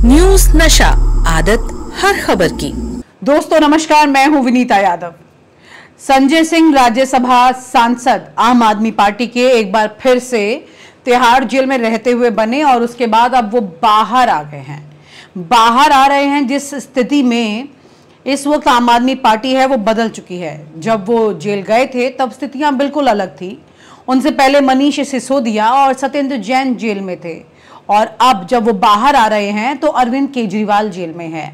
News नशा, आदत हर खबर की। दोस्तों नमस्कार, मैं हूं विनीता यादव। संजय सिंह राज्यसभा सांसद आम आदमी पार्टी के एक बार फिर से तिहाड़ जेल में रहते हुए बने और उसके बाद अब वो बाहर आ गए हैं। बाहर आ रहे हैं जिस स्थिति में इस वक्त आम आदमी पार्टी है वो बदल चुकी है। जब वो जेल गए थे तब स्थितियां बिल्कुल अलग थी। उनसे पहले मनीष सिसोदिया और सत्येंद्र जैन जेल में थे और अब जब वो बाहर आ रहे हैं तो अरविंद केजरीवाल जेल में है।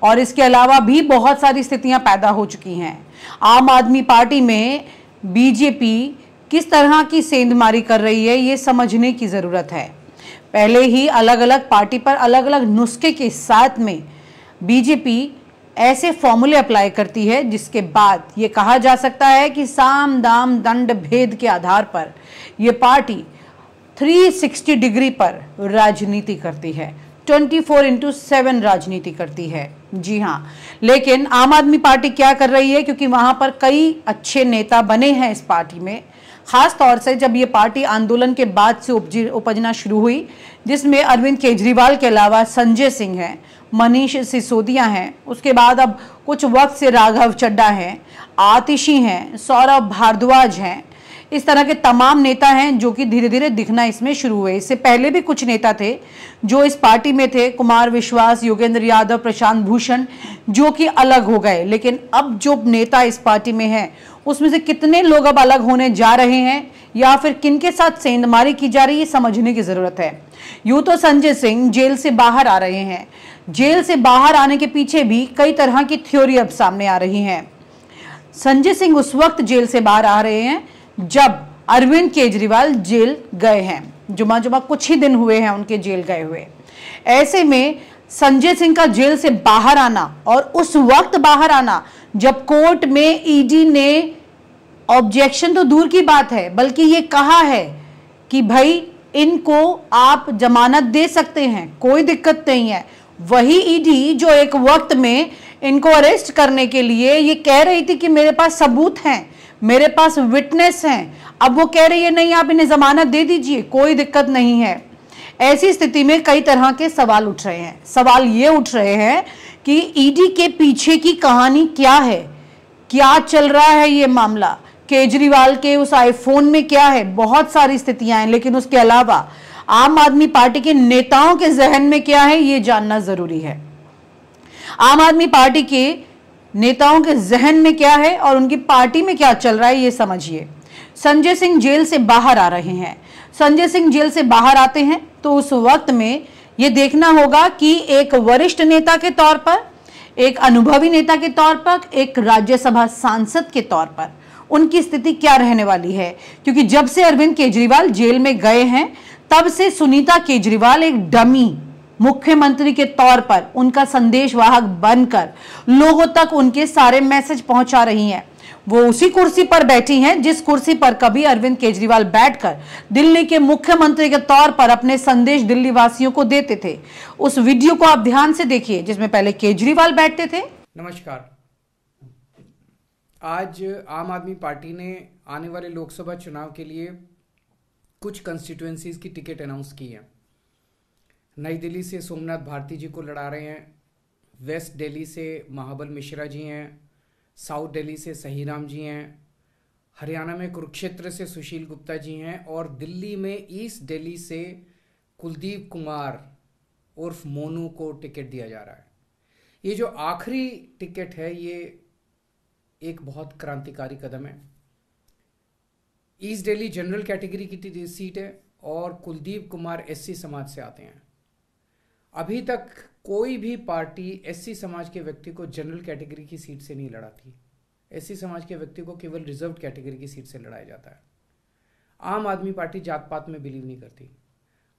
और इसके अलावा भी बहुत सारी स्थितियां पैदा हो चुकी हैं। आम आदमी पार्टी में बीजेपी किस तरह की सेंधमारी कर रही है ये समझने की जरूरत है। पहले ही अलग अलग पार्टी पर अलग अलग नुस्खे के साथ में बीजेपी ऐसे फॉर्मूले अप्लाई करती है जिसके बाद ये कहा जा सकता है कि साम दाम दंड भेद के आधार पर यह पार्टी 360 डिग्री पर राजनीति करती है, 24/7 राजनीति करती है। जी हाँ, लेकिन आम आदमी पार्टी क्या कर रही है, क्योंकि वहां पर कई अच्छे नेता बने हैं इस पार्टी में, खास तौर से जब ये पार्टी आंदोलन के बाद से उपजना शुरू हुई, जिसमें अरविंद केजरीवाल के अलावा संजय सिंह हैं, मनीष सिसोदिया हैं, उसके बाद अब कुछ वक्त से राघव चड्ढा हैं, आतिशी हैं, सौरभ भारद्वाज हैं। इस तरह के तमाम नेता हैं जो कि धीरे धीरे दिखना इसमें शुरू हुए। इससे पहले भी कुछ नेता थे जो इस पार्टी में थे, कुमार विश्वास, योगेंद्र यादव, प्रशांत भूषण, जो कि अलग हो गए। लेकिन अब जो नेता इस पार्टी में हैं उसमें से कितने लोग अब अलग होने जा रहे हैं या फिर किनके साथ सेंधमारी की जा रही है, समझने की जरूरत है। यूं तो संजय सिंह जेल से बाहर आ रहे हैं। जेल से बाहर आने के पीछे भी कई तरह की थ्योरी अब सामने आ रही हैं। संजय सिंह उस वक्त जेल से बाहर आ रहे हैं जब अरविंद केजरीवाल जेल गए हैं। जुमा कुछ ही दिन हुए हैं उनके जेल गए हुए। ऐसे में संजय सिंह का जेल से बाहर आना और उस वक्त बाहर आना जब कोर्ट में ईडी ने ऑब्जेक्शन तो दूर की बात है बल्कि ये कहा है कि भाई इनको आप जमानत दे सकते हैं, कोई दिक्कत नहीं है। वही ईडी जो एक वक्त में इनको अरेस्ट करने के लिए ये कह रही थी कि मेरे पास सबूत हैं, मेरे पास विटनेस हैं, अब वो कह रही है नहीं आप इन्हें जमानत दे दीजिए, कोई दिक्कत नहीं है। ऐसी स्थिति में कई तरह के सवाल उठ रहे हैं। सवाल ये उठ रहे हैं कि ईडी के पीछे की कहानी क्या है, क्या चल रहा है ये मामला, केजरीवाल के उस आईफोन में क्या है। बहुत सारी स्थितियां हैं, लेकिन उसके अलावा आम आदमी पार्टी के नेताओं के जहन में क्या है ये जानना जरूरी है। आम आदमी पार्टी के नेताओं के जहन में क्या है और उनकी पार्टी में क्या चल रहा है ये समझिए। संजय सिंह जेल से बाहर आ रहे हैं। संजय सिंह जेल से बाहर आते हैं तो उस वक्त में यह देखना होगा कि एक वरिष्ठ नेता के तौर पर, एक अनुभवी नेता के तौर पर, एक राज्यसभा सांसद के तौर पर उनकी स्थिति क्या रहने वाली है। क्योंकि जब से अरविंद केजरीवाल जेल में गए हैं तब से सुनीता केजरीवाल एक डमी मुख्यमंत्री के तौर पर उनका संदेशवाहक बनकर लोगों तक उनके सारे मैसेज पहुंचा रही हैं। वो उसी कुर्सी पर बैठी हैं जिस कुर्सी पर कभी अरविंद केजरीवाल बैठकर दिल्ली के मुख्यमंत्री के तौर पर अपने संदेश दिल्ली वासियों को देते थे। उस वीडियो को आप ध्यान से देखिए जिसमें पहले केजरीवाल बैठते थे। नमस्कार। आज आम आदमी पार्टी ने आने वाले लोकसभा चुनाव के लिए कुछ कंस्टिट्यूएंसीज की टिकट अनाउंस की है। नई दिल्ली से सोमनाथ भारती जी को लड़ा रहे हैं, वेस्ट दिल्ली से महाबल मिश्रा जी हैं, साउथ दिल्ली से सहीराम जी हैं, हरियाणा में कुरुक्षेत्र से सुशील गुप्ता जी हैं और दिल्ली में ईस्ट दिल्ली से कुलदीप कुमार उर्फ मोनू को टिकट दिया जा रहा है। ये जो आखिरी टिकट है ये एक बहुत क्रांतिकारी कदम है। ईस्ट दिल्ली जनरल कैटेगरी की सीट है और कुलदीप कुमार एससी समाज से आते हैं। अभी तक कोई भी पार्टी एससी समाज के व्यक्ति को जनरल कैटेगरी की सीट से नहीं लड़ाती। एससी समाज के व्यक्ति को केवल रिजर्व कैटेगरी की सीट से लड़ाया जाता है। आम आदमी पार्टी जात पात में बिलीव नहीं करती।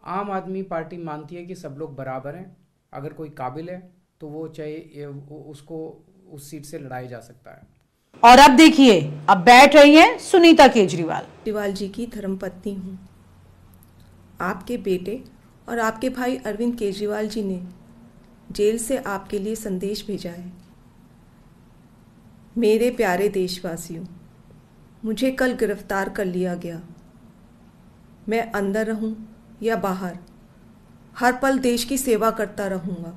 आम आदमी पार्टी मानती है कि सब लोग बराबर हैं, अगर कोई काबिल है तो वो चाहे उसको उस सीट से लड़ाया जा सकता है। और अब देखिए, अब बैठ रही हैं सुनीता केजरीवाल। केजरीवाल जी की धर्मपत्नी हूँ। आपके बेटे और आपके भाई अरविंद केजरीवाल जी ने जेल से आपके लिए संदेश भेजा है। मेरे प्यारे देशवासियों, मुझे कल गिरफ्तार कर लिया गया। मैं अंदर रहूं या बाहर, हर पल देश की सेवा करता रहूँगा।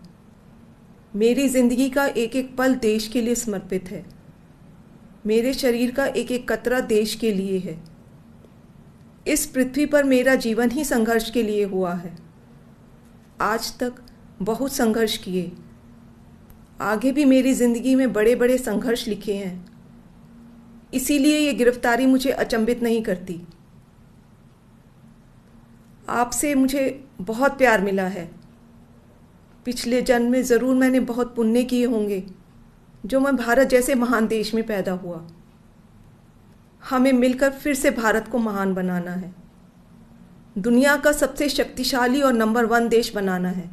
मेरी जिंदगी का एक एक पल देश के लिए समर्पित है। मेरे शरीर का एक एक कतरा देश के लिए है। इस पृथ्वी पर मेरा जीवन ही संघर्ष के लिए हुआ है। आज तक बहुत संघर्ष किए, आगे भी मेरी जिंदगी में बड़े बड़े संघर्ष लिखे हैं। इसीलिए ये गिरफ्तारी मुझे अचंभित नहीं करती। आपसे मुझे बहुत प्यार मिला है। पिछले जन्म में ज़रूर मैंने बहुत पुण्य किए होंगे जो मैं भारत जैसे महान देश में पैदा हुआ। हमें मिलकर फिर से भारत को महान बनाना है, दुनिया का सबसे शक्तिशाली और नंबर 1 देश बनाना है।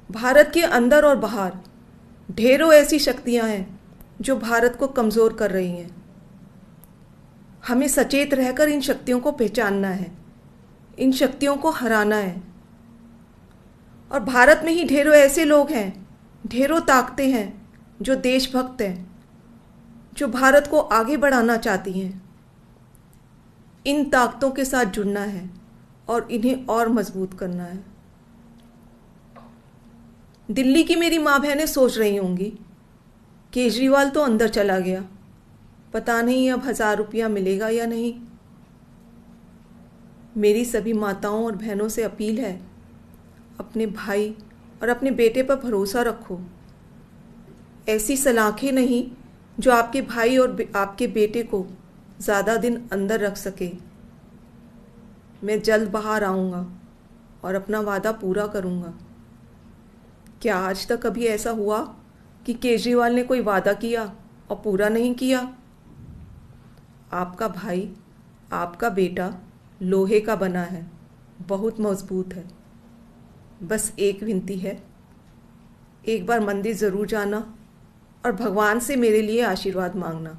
भारत के अंदर और बाहर ढेरों ऐसी शक्तियां हैं जो भारत को कमज़ोर कर रही हैं। हमें सचेत रहकर इन शक्तियों को पहचानना है, इन शक्तियों को हराना है। और भारत में ही ढेरों ऐसे लोग हैं, ढेरों ताकतें हैं जो देशभक्त हैं, जो भारत को आगे बढ़ाना चाहती हैं। इन ताकतों के साथ जुड़ना है और इन्हें और मजबूत करना है। दिल्ली की मेरी माँ बहनें सोच रही होंगी, केजरीवाल तो अंदर चला गया, पता नहीं अब 1000 रुपया मिलेगा या नहीं। मेरी सभी माताओं और बहनों से अपील है, अपने भाई और अपने बेटे पर भरोसा रखो। ऐसी सलाखें नहीं जो आपके भाई और आपके बेटे को ज़्यादा दिन अंदर रख सके। मैं जल्द बाहर आऊँगा और अपना वादा पूरा करूँगा। क्या आज तक कभी ऐसा हुआ कि केजरीवाल ने कोई वादा किया और पूरा नहीं किया? आपका भाई, आपका बेटा लोहे का बना है, बहुत मजबूत है। बस एक विनती है, एक बार मंदिर ज़रूर जाना और भगवान से मेरे लिए आशीर्वाद मांगना।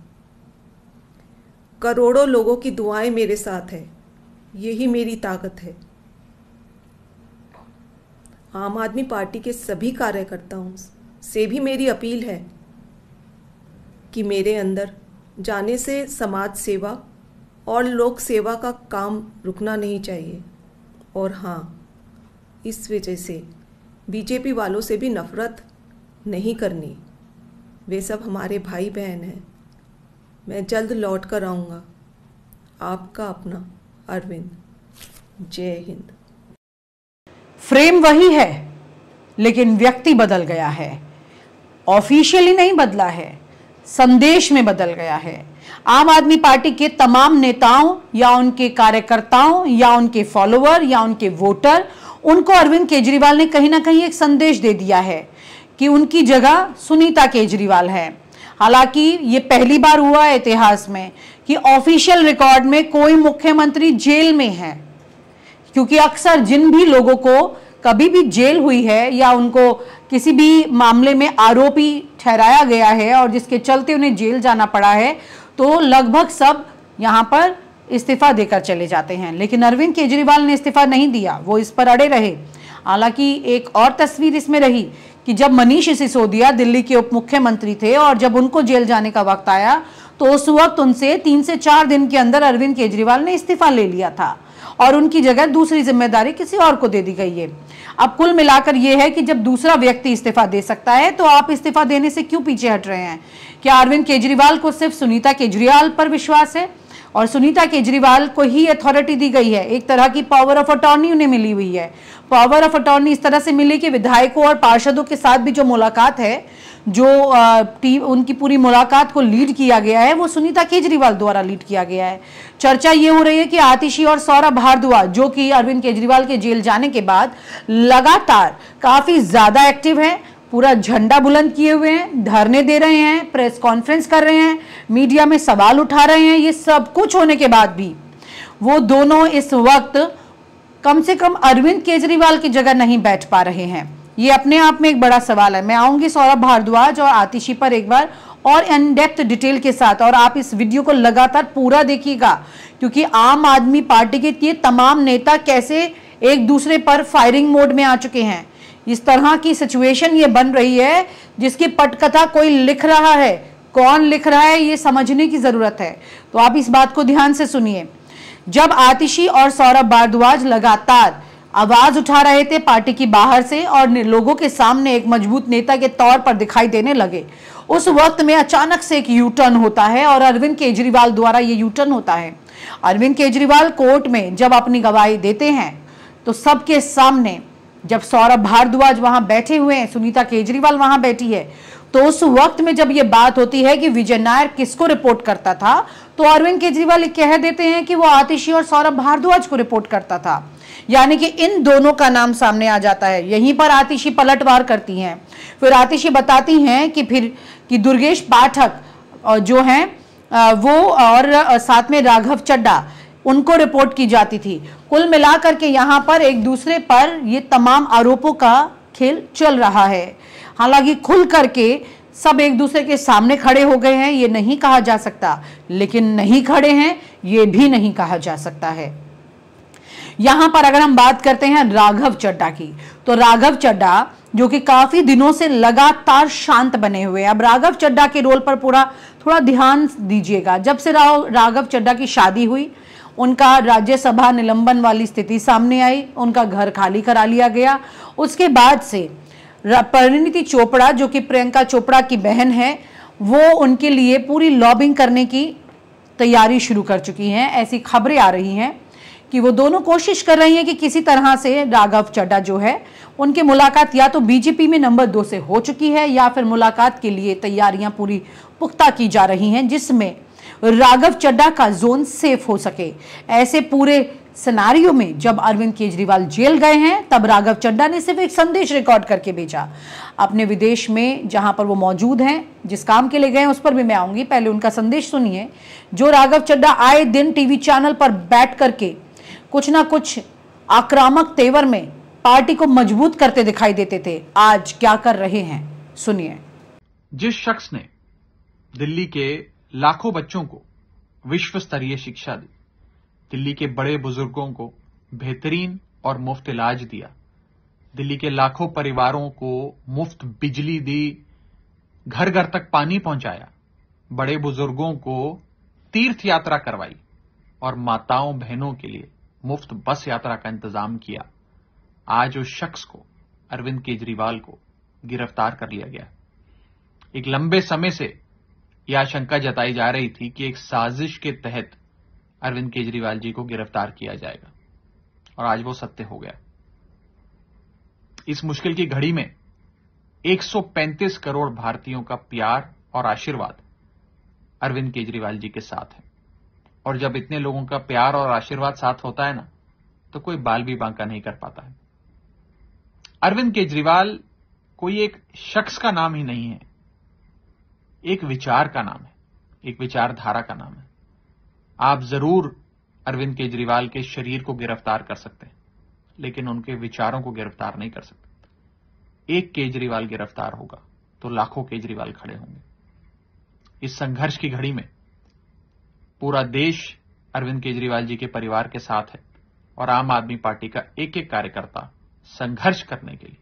करोड़ों लोगों की दुआएं मेरे साथ है, यही मेरी ताकत है। आम आदमी पार्टी के सभी कार्यकर्ताओं से भी मेरी अपील है कि मेरे अंदर जाने से समाज सेवा और लोक सेवा का काम रुकना नहीं चाहिए। और हाँ, इस वजह से बीजेपी वालों से भी नफरत नहीं करनी। वे सब हमारे भाई बहन हैं। मैं जल्द लौट कर आऊँगा। आपका अपना अरविंद। जय हिंद। फ्रेम वही है लेकिन व्यक्ति बदल गया है। ऑफिशियली नहीं बदला है, संदेश में बदल गया है। आम आदमी पार्टी के तमाम नेताओं या उनके कार्यकर्ताओं या उनके फॉलोअर या उनके वोटर, उनको अरविंद केजरीवाल ने कहीं ना कहीं एक संदेश दे दिया है कि उनकी जगह सुनीता केजरीवाल है। हालांकि ये पहली बार हुआ है इतिहास में कि ऑफिशियल रिकॉर्ड में कोई मुख्यमंत्री जेल में है, क्योंकि अक्सर जिन भी लोगों को कभी भी जेल हुई है या उनको किसी भी मामले में आरोपी ठहराया गया है और जिसके चलते उन्हें जेल जाना पड़ा है, तो लगभग सब यहाँ पर इस्तीफा देकर चले जाते हैं। लेकिन अरविंद केजरीवाल ने इस्तीफा नहीं दिया, वो इस पर अड़े रहे। हालांकि एक और तस्वीर इसमें रही कि जब मनीष सिसोदिया दिल्ली के उप मुख्यमंत्री थे और जब उनको जेल जाने का वक्त आया तो उस वक्त उनसे 3 से 4 दिन के अंदर अरविंद केजरीवाल ने इस्तीफा ले लिया था और उनकी जगह दूसरी जिम्मेदारी किसी और को दे दी गई है। अब कुल मिलाकर यह है कि जब दूसरा व्यक्ति इस्तीफा दे सकता है तो आप इस्तीफा देने से क्यों पीछे हट रहे हैं? क्या अरविंद केजरीवाल को सिर्फ सुनीता केजरीवाल पर विश्वास है और सुनीता केजरीवाल को ही अथॉरिटी दी गई है? एक तरह की पावर ऑफ अटॉर्नी उन्हें मिली हुई है। पावर ऑफ अटॉर्नी इस तरह से मिली कि विधायकों और पार्षदों के साथ भी जो मुलाकात है, जो उनकी पूरी मुलाकात को लीड किया गया है, वो सुनीता केजरीवाल द्वारा लीड किया गया है। चर्चा ये हो रही है कि आतिशी और सौरभ भारद्वाज, जो कि अरविंद केजरीवाल के जेल जाने के बाद लगातार काफी ज्यादा एक्टिव हैं, पूरा झंडा बुलंद किए हुए हैं, धरने दे रहे हैं, प्रेस कॉन्फ्रेंस कर रहे हैं, मीडिया में सवाल उठा रहे हैं। ये सब कुछ होने के बाद भी वो दोनों इस वक्त कम से कम अरविंद केजरीवाल की जगह नहीं बैठ पा रहे हैं। ये अपने आप में एक बड़ा सवाल है। मैं आऊंगी सौरभ भारद्वाज और आतिशी पर एक बार और इन डेप्थ डिटेल के साथ, और आप इस वीडियो को लगातार पूरा देखिएगा, क्योंकि आम आदमी पार्टी के ये तमाम नेता कैसे एक दूसरे पर फायरिंग मोड में आ चुके हैं। इस तरह की सिचुएशन ये बन रही है जिसकी पटकथा कोई लिख रहा है, कौन लिख रहा है ये समझने की जरूरत है। तो आप इस बात को ध्यान से सुनिए। जब आतिशी और सौरभ भारद्वाज लगातार आवाज उठा रहे थे पार्टी की बाहर से और लोगों के सामने एक मजबूत नेता के तौर पर दिखाई देने लगे। उस वक्त में अचानक से एक यू टर्न होता है और अरविंद केजरीवाल द्वारा ये यू टर्न होता है। अरविंद केजरीवाल कोर्ट में जब अपनी गवाही देते हैं तो सबके सामने, जब सौरभ भारद्वाज वहां बैठे हुए हैं, सुनीता केजरीवाल वहां बैठी है, तो उस वक्त में जब ये बात होती है कि विजय नायर किसको रिपोर्ट करता था, तो अरविंद केजरीवाल कह देते हैं कि वो आतिशी और सौरभ भारद्वाज को रिपोर्ट करता था, यानी कि इन दोनों का नाम सामने आ जाता है। यहीं पर आतिशी पलटवार करती हैं। फिर आतिशी बताती हैं कि दुर्गेश पाठक जो हैं वो और साथ में राघव चड्ढा, उनको रिपोर्ट की जाती थी। कुल मिलाकर के यहाँ पर एक दूसरे पर ये तमाम आरोपों का खेल चल रहा है। हालांकि खुल करके सब एक दूसरे के सामने खड़े हो गए हैं, ये नहीं कहा जा सकता, लेकिन नहीं खड़े हैं ये भी नहीं कहा जा सकता है। यहां पर अगर हम बात करते हैं राघव चड्ढा की, तो राघव चड्ढा जो कि काफी दिनों से लगातार शांत बने हुए हैं। अब राघव चड्ढा के रोल पर थोड़ा ध्यान दीजिएगा। जब से राघव चड्ढा की शादी हुई, उनका राज्यसभा निलंबन वाली स्थिति सामने आई, उनका घर खाली करा लिया गया। उसके बाद से परिणीति चोपड़ा जो कि प्रियंका चोपड़ा की बहन है, वो उनके लिए पूरी लॉबिंग करने की तैयारी शुरू कर चुकी हैं। ऐसी खबरें आ रही हैं कि वो दोनों कोशिश कर रही हैं कि किसी तरह से राघव चड्ढा जो है, उनकी मुलाकात या तो बीजेपी में नंबर 2 से हो चुकी है या फिर मुलाकात के लिए तैयारियां पूरी पुख्ता की जा रही हैं, जिसमें राघव चड्ढा का जोन सेफ हो सके। ऐसे पूरे सिनारियो में जब अरविंद केजरीवाल जेल गए हैं, तब राघव चड्ढा ने सिर्फ एक संदेश रिकॉर्ड करके भेजा अपने विदेश में जहां पर वो मौजूद हैं। जिस काम के लिए गए उस पर भी मैं आऊंगी, पहले उनका संदेश सुनिए। जो राघव चड्ढा आए दिन टीवी चैनल पर बैठ करके कुछ ना कुछ आक्रामक तेवर में पार्टी को मजबूत करते दिखाई देते थे, आज क्या कर रहे हैं, सुनिए। जिस शख्स ने दिल्ली के लाखों बच्चों को विश्व स्तरीय शिक्षा दी, दिल्ली के बड़े बुजुर्गों को बेहतरीन और मुफ्त इलाज दिया, दिल्ली के लाखों परिवारों को मुफ्त बिजली दी, घर घर तक पानी पहुंचाया, बड़े बुजुर्गों को तीर्थ यात्रा करवाई और माताओं बहनों के लिए मुफ्त बस यात्रा का इंतजाम किया, आज उस शख्स को, अरविंद केजरीवाल को गिरफ्तार कर लिया गया। एक लंबे समय से यह आशंका जताई जा रही थी कि एक साजिश के तहत अरविंद केजरीवाल जी को गिरफ्तार किया जाएगा और आज वो सत्य हो गया। इस मुश्किल की घड़ी में 135 करोड़ भारतीयों का प्यार और आशीर्वाद अरविंद केजरीवाल जी के साथ है। और जब इतने लोगों का प्यार और आशीर्वाद साथ होता है ना, तो कोई बाल भी बांका नहीं कर पाता है। अरविंद केजरीवाल कोई एक शख्स का नाम ही नहीं है, एक विचार का नाम है, एक विचारधारा का नाम है। आप जरूर अरविंद केजरीवाल के शरीर को गिरफ्तार कर सकते हैं, लेकिन उनके विचारों को गिरफ्तार नहीं कर सकते। एक केजरीवाल गिरफ्तार होगा तो लाखों केजरीवाल खड़े होंगे। इस संघर्ष की घड़ी में पूरा देश अरविंद केजरीवाल जी के परिवार के साथ है और आम आदमी पार्टी का एक एक कार्यकर्ता संघर्ष करने के लिए,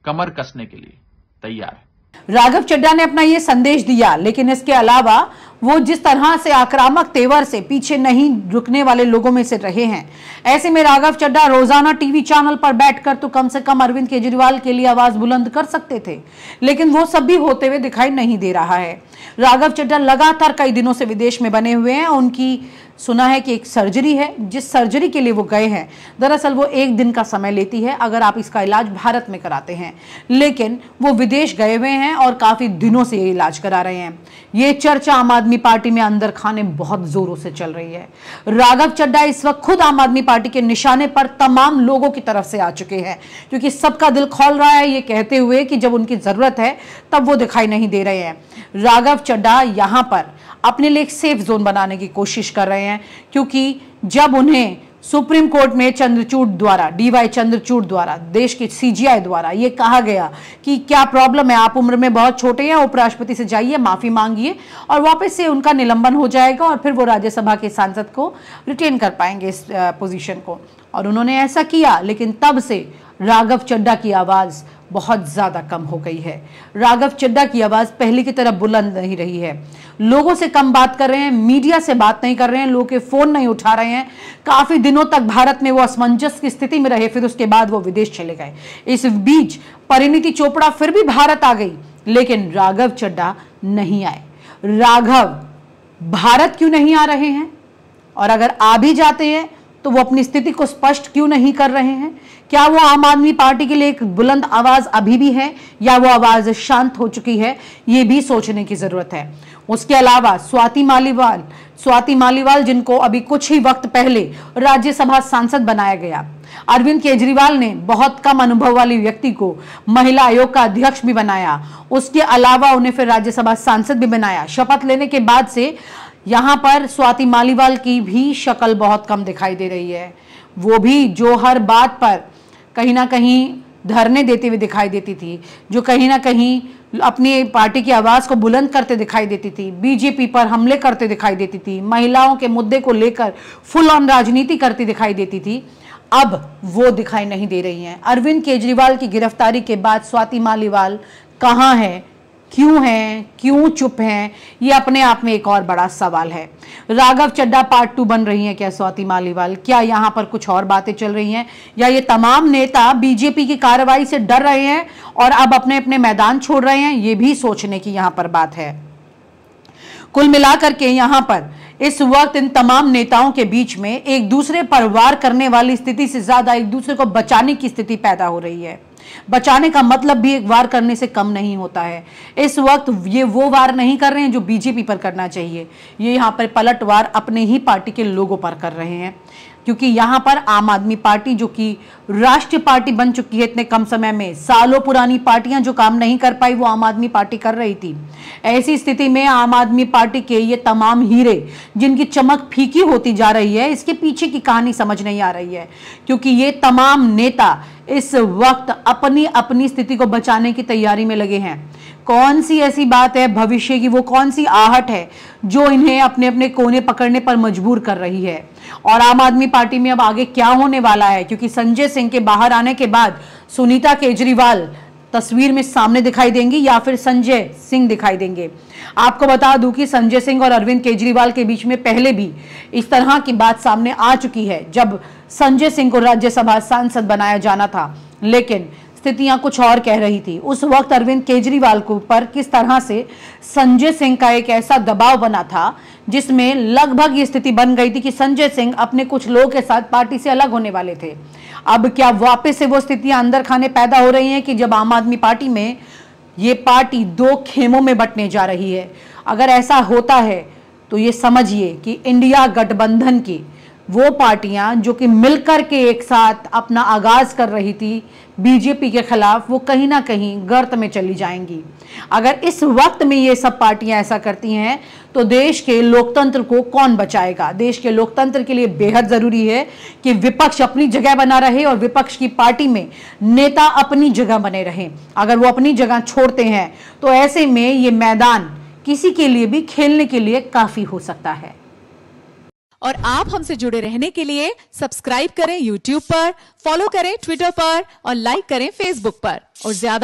कमर कसने के लिए तैयार है। राघव चड्ढा ने अपना ये संदेश दिया, लेकिन इसके अलावा वो जिस तरह से आक्रामक तेवर से पीछे नहीं रुकने वाले लोगों में से रहे हैं, ऐसे में राघव चड्ढा रोजाना टीवी चैनल पर बैठकर तो कम से कम अरविंद केजरीवाल के लिए आवाज बुलंद कर सकते थे, लेकिन वो सब भी होते हुए दिखाई नहीं दे रहा है। राघव चड्ढा लगातार कई दिनों से विदेश में बने हुए हैं। उनकी सुना है कि एक सर्जरी है, जिस सर्जरी के लिए वो गए हैं, दरअसल वो 1 दिन का समय लेती है अगर आप इसका इलाज भारत में कराते हैं, लेकिन वो विदेश गए हुए हैं और काफी दिनों से ये इलाज करा रहे हैं। ये चर्चा आम आदमी पार्टी में अंदर खाने बहुत जोरों से चल रही है। राघव चड्ढा इस वक्त खुद आम आदमी पार्टी के निशाने पर तमाम लोगों की तरफ से आ चुके हैं, क्योंकि सबका दिल खोल रहा है ये कहते हुए कि जब उनकी जरूरत है तब वो दिखाई नहीं दे रहे हैं। राघव चड्ढा यहां पर अपने लिए एक सेफ जोन बनाने की कोशिश कर रहे हैं, क्योंकि जब उन्हें सुप्रीम कोर्ट में चंद्रचूड़ द्वारा, डीवाई चंद्रचूड़ द्वारा, देश के सीजीआई द्वारा ये कहा गया कि क्या प्रॉब्लम है, आप उम्र में बहुत छोटे हैं, उपराष्ट्रपति से जाइए, माफी मांगिए और वापस से उनका निलंबन हो जाएगा और फिर वो राज्यसभा के सांसद को रिटेन कर पाएंगे इस पोजीशन को, और उन्होंने ऐसा किया। लेकिन तब से राघव चड्ढा की आवाज बहुत ज्यादा कम हो गई है। राघव चड्ढा की आवाज पहले की तरह बुलंद नहीं रही है। लोगों से कम बात कर रहे हैं, मीडिया से बात नहीं कर रहे हैं, लोगों के फोन नहीं उठा रहे हैं। काफी दिनों तक भारत में वो असमंजस की स्थिति में रहे, फिर उसके बाद वो विदेश चले गए। इस बीच परिणीति चोपड़ा फिर भी भारत आ गई, लेकिन राघव चड्ढा नहीं आए। राघव भारत क्यों नहीं आ रहे हैं, और अगर आ भी जाते हैं तो वो अपनी स्थिति को स्पष्ट क्यों नहीं कर रहे हैं? क्या वो आम आदमी पार्टी के लिए एक बुलंद आवाज अभी भी है, या वो आवाज शांत हो चुकी है? ये भी सोचने की जरूरत है। उसके अलावा स्वाति मालीवाल जिनको अभी कुछ ही वक्त पहले राज्यसभा सांसद बनाया गया, अरविंद केजरीवाल ने बहुत कम अनुभव वाली व्यक्ति को महिला आयोग का अध्यक्ष भी बनाया, उसके अलावा उन्हें फिर राज्यसभा सांसद भी बनाया। शपथ लेने के बाद से यहां पर स्वाति मालीवाल की भी शक्ल बहुत कम दिखाई दे रही है। वो भी जो हर बात पर कहीं ना कहीं धरने देते हुए दिखाई देती थी, जो कहीं ना कहीं अपनी पार्टी की आवाज को बुलंद करते दिखाई देती थी, बीजेपी पर हमले करते दिखाई देती थी, महिलाओं के मुद्दे को लेकर फुल ऑन राजनीति करती दिखाई देती थी, अब वो दिखाई नहीं दे रही हैं। अरविंद केजरीवाल की गिरफ्तारी के बाद स्वाति मालीवाल कहां है, क्यों चुप हैं, ये अपने आप में एक और बड़ा सवाल है। राघव चड्ढा पार्ट 2 बन रही हैं क्या स्वाति मालीवाल? क्या यहां पर कुछ और बातें चल रही हैं, या ये तमाम नेता बीजेपी की कार्रवाई से डर रहे हैं और अब अपने अपने मैदान छोड़ रहे हैं? ये भी सोचने की यहां पर बात है। कुल मिलाकर के यहां पर इस वक्त इन तमाम नेताओं के बीच में एक दूसरे पर वार करने वाली स्थिति से ज्यादा एक दूसरे को बचाने की स्थिति पैदा हो रही है। बचाने का मतलब भी एक वार करने से कम नहीं होता है। इस वक्त ये वो वार नहीं कर रहे हैं जो बीजेपी पर करना चाहिए, ये यहाँ पर पलटवार अपने ही पार्टी के लोगों पर कर रहे हैं, क्योंकि यहाँ पर आम आदमी पार्टी जो कि राष्ट्रीय पार्टी बन चुकी है इतने कम समय में, सालों पुरानी पार्टियां जो काम नहीं कर पाई वो आम आदमी पार्टी कर रही थी। ऐसी स्थिति में आम आदमी पार्टी के ये तमाम हीरे जिनकी चमक फीकी होती जा रही है, इसके पीछे की कहानी समझ नहीं आ रही है, क्योंकि ये तमाम नेता इस वक्त अपनी अपनी स्थिति को बचाने की तैयारी में लगे हैं। कौन सी ऐसी बात है भविष्य की, वो कौन सी आहट है जो इन्हें अपने अपने कोने पकड़ने पर मजबूर कर रही है? और आम आदमी पार्टी में अब आगे क्या होने वाला है, क्योंकि संजय सिंह के बाहर आने के बाद सुनीता केजरीवाल तस्वीर में सामने दिखाई देंगी या फिर संजय सिंह दिखाई देंगे। आपको बता दूं कि संजय सिंह और अरविंद केजरीवाल के बीच में पहले भी इस तरह की बात सामने आ चुकी है, जब संजय सिंह को राज्यसभा सांसद बनाया जाना था, लेकिन स्थितियां कुछ और कह रही थी। उस वक्त अरविंद केजरीवाल को पर किस तरह से संजय सिंह का एक ऐसा दबाव बना था जिसमें लगभग ये स्थिति बन गई थी कि संजय सिंह अपने कुछ लोगों के साथ पार्टी से अलग होने वाले थे। अब क्या वापस से वो स्थितियां अंदर खाने पैदा हो रही हैं कि जब आम आदमी पार्टी में ये पार्टी 2 खेमों में बंटने जा रही है? अगर ऐसा होता है तो ये समझिए कि इंडिया गठबंधन की वो पार्टियां जो कि मिलकर के एक साथ अपना आगाज कर रही थी बीजेपी के खिलाफ, वो कहीं ना कहीं गर्त में चली जाएंगी। अगर इस वक्त में ये सब पार्टियां ऐसा करती हैं तो देश के लोकतंत्र को कौन बचाएगा? देश के लोकतंत्र के लिए बेहद जरूरी है कि विपक्ष अपनी जगह बना रहे और विपक्ष की पार्टी में नेता अपनी जगह बने रहें। अगर वो अपनी जगह छोड़ते हैं तो ऐसे में ये मैदान किसी के लिए भी खेलने के लिए काफी हो सकता है। और आप हमसे जुड़े रहने के लिए सब्सक्राइब करें YouTube पर, फॉलो करें Twitter पर और लाइक करें Facebook पर, और ज्यादा